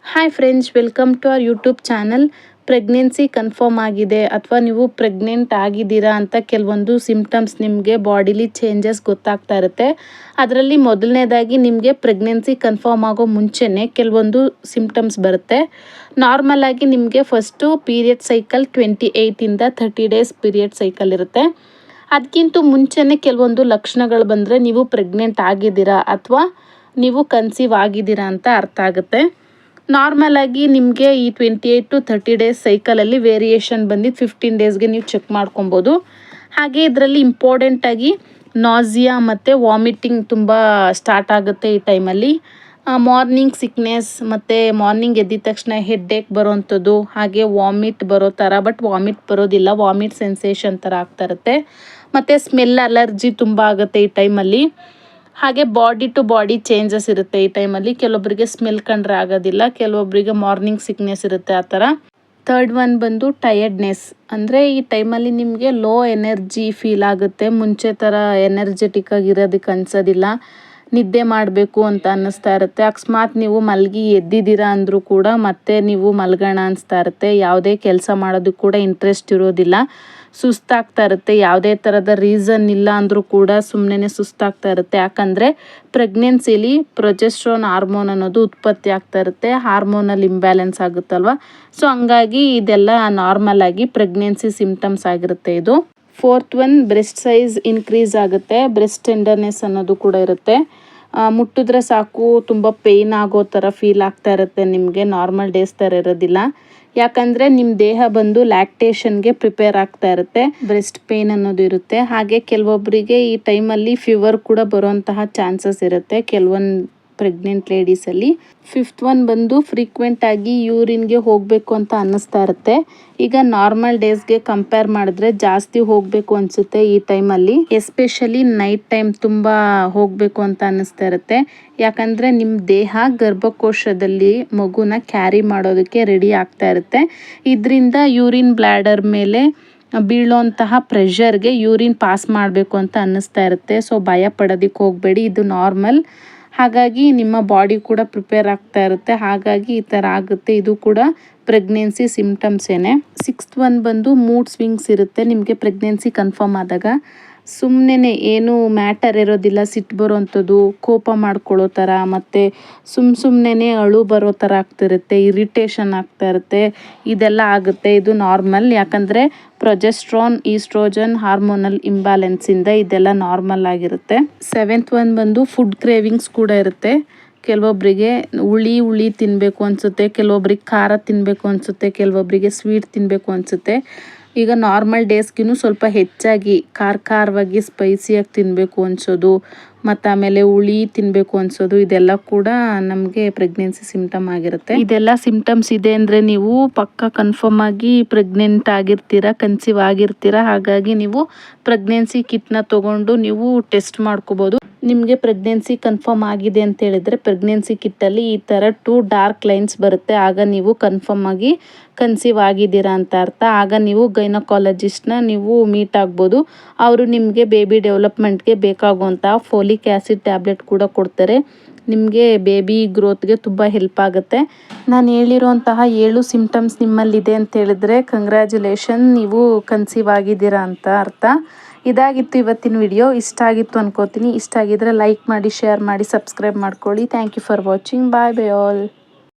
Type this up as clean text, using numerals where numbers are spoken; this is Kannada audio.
Hi friends, welcome to our YouTube channel. Pregnancy confirm ಆಗಿದೆ ಅಥವಾ ನೀವು ಪ್ರೆಗ್ನೆಂಟ್ ಆಗಿದ್ದೀರಾ ಅಂತ ಕೆಲವೊಂದು ಸಿಮ್ಟಮ್ಸ್ ನಿಮಗೆ ಬಾಡಿಲಿ ಚೇಂಜಸ್ ಗೊತ್ತಾಗ್ತಾ ಇರುತ್ತೆ. ಅದರಲ್ಲಿ ಮೊದಲನೇದಾಗಿ ನಿಮಗೆ ಪ್ರೆಗ್ನೆನ್ಸಿ ಕನ್ಫರ್ಮ್ ಆಗೋ ಮುಂಚೆನೇ ಕೆಲವೊಂದು ಸಿಮ್ಟಮ್ಸ್ ಬರುತ್ತೆ. ನಾರ್ಮಲ್ ಆಗಿ ನಿಮಗೆ ಫಸ್ಟು ಪೀರಿಯಡ್ ಸೈಕಲ್ 28ಇಂದ 30 ಡೇಸ್ ಪೀರಿಯಡ್ ಸೈಕಲ್ ಇರುತ್ತೆ. ಅದಕ್ಕಿಂತ ಮುಂಚೆನೇ ಕೆಲವೊಂದು ಲಕ್ಷಣಗಳು ಬಂದರೆ ನೀವು ಪ್ರೆಗ್ನೆಂಟ್ ಆಗಿದ್ದೀರಾ ಅಥವಾ ನೀವು ಕನ್ಸೀವ್ ಆಗಿದ್ದೀರಾ ಅಂತ ಅರ್ಥ ಆಗುತ್ತೆ. ನಾರ್ಮಲ್ ಆಗಿ ನಿಮಗೆ ಈ 28 to 30 ಡೇಸ್ ಸೈಕಲಲ್ಲಿ ವೇರಿಯೇಷನ್ ಬಂದಿದ್ದು 15 ಡೇಸ್ಗೆ ನೀವು ಚೆಕ್ ಮಾಡ್ಕೊಬೋದು. ಹಾಗೆ ಇದರಲ್ಲಿ ಇಂಪಾರ್ಟೆಂಟಾಗಿ ನಾಸಿಯಾ ಮತ್ತು ವಾಮಿಟಿಂಗ್ ತುಂಬ ಸ್ಟಾರ್ಟ್ ಆಗುತ್ತೆ ಈ ಟೈಮಲ್ಲಿ. ಮಾರ್ನಿಂಗ್ ಸಿಕ್ನೆಸ್ ಮತ್ತು ಮಾರ್ನಿಂಗ್ ಎದ್ದಿದ ತಕ್ಷಣ ಹೆಡ್ಡೇಕ್ ಬರೋವಂಥದ್ದು, ಹಾಗೆ ವಾಮಿಟ್ ಬರೋ ಥರ, ಬಟ್ ವಾಮಿಟ್ ಬರೋದಿಲ್ಲ, ವಾಮಿಟ್ ಸೆನ್ಸೇಷನ್ ಥರ ಆಗ್ತಾ ಇರುತ್ತೆ. ಮತ್ತು ಸ್ಮೆಲ್ ಅಲರ್ಜಿ ತುಂಬ ಆಗುತ್ತೆ ಈ ಟೈಮಲ್ಲಿ. ಹಾಗೆ ಬಾಡಿ ಟು ಬಾಡಿ ಚೇಂಜಸ್ ಇರುತ್ತೆ ಈ ಟೈಮಲ್ಲಿ. ಕೆಲವೊಬ್ಬರಿಗೆ ಸ್ಮೆಲ್ ಕಂಡ್ರೆ ಆಗೋದಿಲ್ಲ, ಕೆಲವೊಬ್ಬರಿಗೆ ಮಾರ್ನಿಂಗ್ ಸಿಕ್ನೆಸ್ ಇರುತ್ತೆ ಆ ಥರ. ಥರ್ಡ್ ಒನ್ ಬಂದು ಟಯರ್ಡ್ನೆಸ್. ಅಂದರೆ ಈ ಟೈಮಲ್ಲಿ ನಿಮಗೆ ಲೋ ಎನರ್ಜಿ ಫೀಲ್ ಆಗುತ್ತೆ. ಮುಂಚೆ ಥರ ಎನರ್ಜೆಟಿಕ್ ಆಗಿರೋದಕ್ಕೆ ಅನ್ಸೋದಿಲ್ಲ, ನಿದ್ದೆ ಮಾಡಬೇಕು ಅಂತ ಅನ್ನಿಸ್ತಾ ಇರುತ್ತೆ. ಅಕಸ್ಮಾತ್ ನೀವು ಮಲಗಿ ಎದ್ದಿದ್ದೀರಾ ಅಂದರೂ ಕೂಡ ಮತ್ತೆ ನೀವು ಮಲಗೋಣ ಅನಿಸ್ತಾ ಇರುತ್ತೆ. ಯಾವುದೇ ಕೆಲಸ ಮಾಡೋದಕ್ಕೆ ಕೂಡ ಇಂಟ್ರೆಸ್ಟ್ ಇರೋದಿಲ್ಲ, ಸುಸ್ತಾಗ್ತಾ ಇರುತ್ತೆ. ಯಾವುದೇ ಥರದ ರೀಸನ್ ಇಲ್ಲ ಅಂದರೂ ಕೂಡ ಸುಮ್ಮನೆ ಸುಸ್ತಾಗ್ತಾ ಇರುತ್ತೆ. ಯಾಕಂದರೆ ಪ್ರೆಗ್ನೆನ್ಸಿಲಿ ಪ್ರೊಜೆಸ್ಟ್ರಾನ್ ಹಾರ್ಮೋನ್ ಅನ್ನೋದು ಉತ್ಪತ್ತಿ ಆಗ್ತಾ ಇರುತ್ತೆ. ಹಾರ್ಮೋನಲ್ ಇಂಬ್ಯಾಲೆನ್ಸ್ ಆಗುತ್ತಲ್ವ, ಸೊ ಹಂಗಾಗಿ ಇದೆಲ್ಲ ನಾರ್ಮಲ್ ಆಗಿ ಪ್ರೆಗ್ನೆನ್ಸಿ ಸಿಮ್ಟಮ್ಸ್ ಆಗಿರುತ್ತೆ ಇದು. Fourth one, breast size increase ಆಗುತ್ತೆ. ಬ್ರೆಸ್ಟ್ ಟೆಂಡರ್ನೆಸ್ ಅನ್ನೋದು ಕೂಡ ಇರುತ್ತೆ. ಮುಟ್ಟಿದ್ರೆ ಸಾಕು ತುಂಬ ಪೇಯ್ನ್ ಆಗೋ ಥರ ಫೀಲ್ ಆಗ್ತಾ ಇರುತ್ತೆ ನಿಮಗೆ. ನಾರ್ಮಲ್ ಡೇಸ್ ಥರ ಇರೋದಿಲ್ಲ, ಯಾಕಂದರೆ ನಿಮ್ಮ ದೇಹ ಬಂದು ಲ್ಯಾಕ್ಟೇಷನ್ಗೆ ಪ್ರಿಪೇರ್ ಆಗ್ತಾ ಇರುತ್ತೆ. ಬ್ರೆಸ್ಟ್ ಪೇಯ್ನ್ ಅನ್ನೋದು ಇರುತ್ತೆ. ಹಾಗೆ ಕೆಲವೊಬ್ಬರಿಗೆ ಈ ಟೈಮಲ್ಲಿ ಫೀವರ್ ಕೂಡ ಬರೋಂತಹ ಚಾನ್ಸಸ್ ಇರುತ್ತೆ ಕೆಲವೊಂದು ಪ್ರೆಗ್ನೆಂಟ್ ಲೇಡೀಸಲ್ಲಿ. ಫಿಫ್ತ್ ಒನ್ ಬಂದು ಫ್ರೀಕ್ವೆಂಟ್ ಆಗಿ ಯೂರಿನ್ಗೆ ಹೋಗಬೇಕು ಅಂತ ಅನ್ನಿಸ್ತಾ ಇರುತ್ತೆ. ಈಗ ನಾರ್ಮಲ್ ಡೇಸ್ಗೆ ಕಂಪೇರ್ ಮಾಡಿದ್ರೆ ಜಾಸ್ತಿ ಹೋಗಬೇಕು ಅನಿಸುತ್ತೆ ಈ ಟೈಮಲ್ಲಿ. ಎಸ್ಪೆಷಲಿ ನೈಟ್ ಟೈಮ್ ತುಂಬ ಹೋಗಬೇಕು ಅಂತ ಅನ್ನಿಸ್ತಾ ಇರುತ್ತೆ. ಯಾಕಂದರೆ ನಿಮ್ಮ ದೇಹ ಗರ್ಭಕೋಶದಲ್ಲಿ ಮಗುನ ಕ್ಯಾರಿ ಮಾಡೋದಕ್ಕೆ ರೆಡಿ ಆಗ್ತಾ ಇರುತ್ತೆ. ಇದರಿಂದ ಯೂರಿನ್ ಬ್ಲ್ಯಾಡರ್ ಮೇಲೆ ಬೀಳೋಂತಹ ಪ್ರೆಷರ್ಗೆ ಯೂರಿನ್ ಪಾಸ್ ಮಾಡಬೇಕು ಅಂತ ಅನ್ನಿಸ್ತಾ ಇರುತ್ತೆ. ಸೊ ಭಯ ಪಡೋದಕ್ಕೆ ಹೋಗಬೇಡಿ, ಇದು ನಾರ್ಮಲ್. ಹಾಗಾಗಿ ನಿಮ್ಮ ಬಾಡಿ ಕೂಡ ಪ್ರಿಪೇರ್ ಆಗ್ತಾ ಇರುತ್ತೆ, ಹಾಗಾಗಿ ಈ ಥರ ಆಗುತ್ತೆ. ಇದು ಕೂಡ ಪ್ರೆಗ್ನೆನ್ಸಿ ಸಿಮ್ಟಮ್ಸೇನೆ. ಸಿಕ್ಸ್ತ್ ಒನ್ ಬಂದು ಮೂಡ್ ಸ್ವಿಂಗ್ಸ್ ಇರುತ್ತೆ ನಿಮಗೆ ಪ್ರೆಗ್ನೆನ್ಸಿ ಕನ್ಫರ್ಮ್ ಆದಾಗ. ಸುಮ್ಮನೆ ಏನು ಮ್ಯಾಟರ್ ಇರೋದಿಲ್ಲ, ಸಿಟ್ಟು ಬರೋವಂಥದ್ದು, ಕೋಪ ಮಾಡ್ಕೊಳ್ಳೋ ಥರ, ಮತ್ತು ಸುಮ್ಮನೆ ಅಳು ಬರೋ ಥರ ಆಗ್ತಿರುತ್ತೆ, ಇರಿಟೇಷನ್ ಆಗ್ತಾ ಇರುತ್ತೆ, ಇದೆಲ್ಲ ಆಗುತ್ತೆ. ಇದು ನಾರ್ಮಲ್, ಯಾಕಂದರೆ ಪ್ರೊಜೆಸ್ಟ್ರಾನ್ ಈಸ್ಟ್ರೋಜನ್ ಹಾರ್ಮೋನಲ್ ಇಂಬ್ಯಾಲೆನ್ಸಿಂದ ಇದೆಲ್ಲ ನಾರ್ಮಲ್ ಆಗಿರುತ್ತೆ. ಸೆವೆಂತ್ ಒನ್ ಬಂದು ಫುಡ್ ಕ್ರೇವಿಂಗ್ಸ್ ಕೂಡ ಇರುತ್ತೆ. ಕೆಲವೊಬ್ಬರಿಗೆ ಹುಳಿ ತಿನ್ನಬೇಕು ಅನಿಸುತ್ತೆ, ಕೆಲವೊಬ್ರಿಗೆ ಖಾರ ತಿನ್ನಬೇಕು ಅನಿಸುತ್ತೆ, ಕೆಲವೊಬ್ಬರಿಗೆ ಸ್ವೀಟ್ ತಿನ್ನಬೇಕು ಅನಿಸುತ್ತೆ. ಈಗ ನಾರ್ಮಲ್ ಡೇಸ್ಗಿನ್ನೂ ಸ್ವಲ್ಪ ಹೆಚ್ಚಾಗಿ ಖಾರವಾಗಿ ಸ್ಪೈಸಿಯಾಗಿ ತಿನ್ನಬೇಕು ಅನಿಸೋದು, ಮತ್ತು ಆಮೇಲೆ ಹುಳಿ ತಿನ್ನಬೇಕು ಅನಿಸೋದು, ಇದೆಲ್ಲ ಕೂಡ ನಮಗೆ ಪ್ರೆಗ್ನೆನ್ಸಿ ಸಿಮ್ಟಮ್ ಆಗಿರುತ್ತೆ. ಇದೆಲ್ಲ ಸಿಮ್ಟಮ್ಸ್ ಇದೆ ಅಂದರೆ ನೀವು ಪಕ್ಕ ಕನ್ಫರ್ಮ್ ಆಗಿ ಪ್ರೆಗ್ನೆಂಟ್ ಆಗಿರ್ತೀರಾ, ಕನ್ಸೀವ್ ಆಗಿರ್ತೀರಾ. ಹಾಗಾಗಿ ನೀವು ಪ್ರೆಗ್ನೆನ್ಸಿ ಕಿಟ್ನ ತೊಗೊಂಡು ನೀವು ಟೆಸ್ಟ್ ಮಾಡ್ಕೋಬೋದು. ನಿಮಗೆ ಪ್ರೆಗ್ನೆನ್ಸಿ ಕನ್ಫರ್ಮ್ ಆಗಿದೆ ಅಂತ ಹೇಳಿದರೆ ಪ್ರೆಗ್ನೆನ್ಸಿ ಕಿಟ್ಟಲ್ಲಿ ಈ ಥರ 2 ಡಾರ್ಕ್ ಲೈನ್ಸ್ ಬರುತ್ತೆ. ಆಗ ನೀವು ಕನ್ಫರ್ಮ್ ಆಗಿ ಕನ್ಸೀವ್ ಆಗಿದ್ದೀರಾ ಅಂತ ಅರ್ಥ. ಆಗ ನೀವು ಗೈನಕಾಲಜಿಸ್ಟ್ನ ನೀವು ಮೀಟ್ ಆಗ್ಬೋದು. ಅವರು ನಿಮಗೆ ಬೇಬಿ ಡೆವಲಪ್ಮೆಂಟ್ಗೆ ಬೇಕಾಗುವಂಥ ಫೋಲಿಕ್ ಆ್ಯಸಿಡ್ ಟ್ಯಾಬ್ಲೆಟ್ ಕೂಡ ಕೊಡ್ತಾರೆ. ನಿಮಗೆ ಬೇಬಿ ಗ್ರೋತ್ಗೆ ತುಂಬ ಹೆಲ್ಪ್ ಆಗುತ್ತೆ. ನಾನು ಹೇಳಿರೋಂತಹ 7 ಸಿಮ್ಟಮ್ಸ್ ನಿಮ್ಮಲ್ಲಿದೆ ಅಂತ ಹೇಳಿದ್ರೆ ಕಂಗ್ರ್ಯಾಚುಲೇಷನ್, ನೀವು ಕನ್ಸೀವ್ ಆಗಿದ್ದೀರಾ ಅಂತ ಅರ್ಥ. ಇದಾಗಿತ್ತು ಇವತ್ತಿನ ವಿಡಿಯೋ. ಇಷ್ಟ ಆಗಿತ್ತು ಅನ್ಕೋತೀನಿ. ಇಷ್ಟ ಆಗಿದ್ರೆ ಲೈಕ್ ಮಾಡಿ, ಶೇರ್ ಮಾಡಿ, ಸಬ್ಸ್ಕ್ರೈಬ್ ಮಾಡ್ಕೊಳ್ಳಿ. Thank you for watching. Bye all.